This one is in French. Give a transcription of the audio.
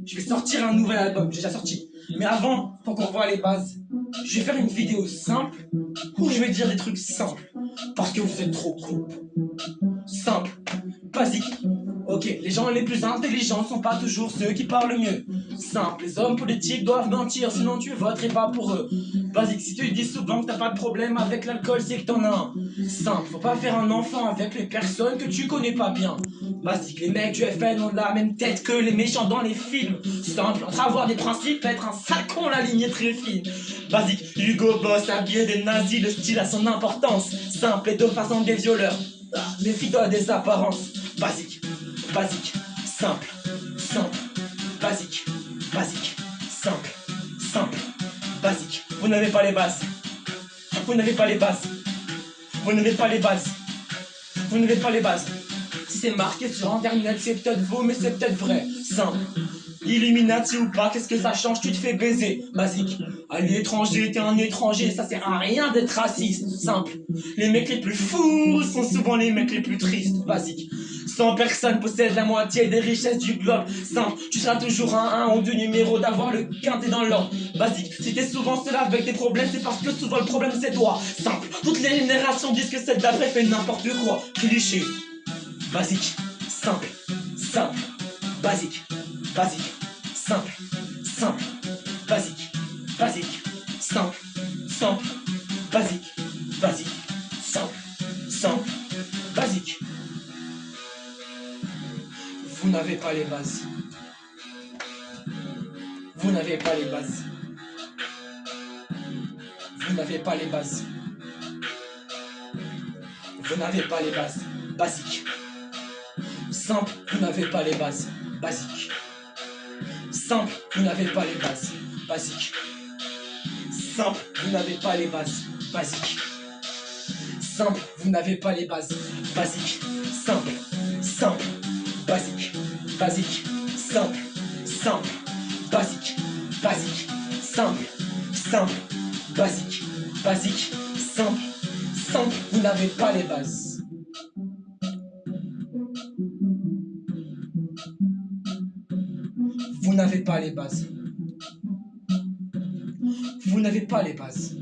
je vais sortir un nouvel album, j'ai déjà sorti. Mais avant, faut qu'on voit les bases. Je vais faire une vidéo simple où je vais dire des trucs simples. Parce que vous êtes trop cool. Simple, basique. Ok, les gens les plus intelligents ne sont pas toujours ceux qui parlent le mieux. Simple, les hommes politiques doivent mentir, sinon tu voterais pas pour eux. Basique, si tu dis souvent que t'as pas de problème avec l'alcool, c'est que t'en as un. Simple, faut pas faire un enfant avec les personnes que tu connais pas bien. Basique, les mecs du FN ont la même tête que les méchants dans les films. Simple, entre avoir des principes, être un sale con, la ligne est très fine. Basique, Hugo Boss, habillé des nazis, le style a son importance. Simple, et de façon des violeurs. Méfie-toi des apparences. Basique, basique, simple, simple, basique, basique, simple, simple, basique. Vous n'avez pas les bases. Vous n'avez pas les bases. Vous n'avez pas les bases. Vous n'avez pas les bases. Si c'est marqué sur internet, c'est peut-être faux, mais c'est peut-être vrai. Simple. Illuminati ou pas, qu'est-ce que ça change? Tu te fais baiser. Basique. À l'étranger, t'es un étranger, ça sert à rien d'être raciste. Simple. Les mecs les plus fous sont souvent les mecs les plus tristes. Basique. 100 personnes possèdent la moitié des richesses du globe. Simple, tu seras toujours un ou deux numéros d'avoir le quintet dans l'ordre. Basique, si t'es souvent seul avec des problèmes, c'est parce que souvent le problème c'est toi. Simple, toutes les générations disent que celle d'après fait n'importe quoi. Cliché. Basique, simple, simple, basique, basique, simple, simple, basique, basique, simple, simple, basique, basique, simple, simple, basique. Vous n'avez pas les bases. Vous n'avez pas les bases. Vous n'avez pas les bases. Vous n'avez pas les bases. Basique. Simple, vous n'avez pas les bases. Basique. Simple, vous n'avez pas les bases. Basique. Simple, vous n'avez pas les bases. Basique. Simple, vous n'avez pas les bases. Basique. Simple, simple, basique, basique, simple, simple, basique, basique, simple, simple, basique, basique, simple, simple, vous n'avez pas les bases. Vous n'avez pas les bases. Vous n'avez pas les bases.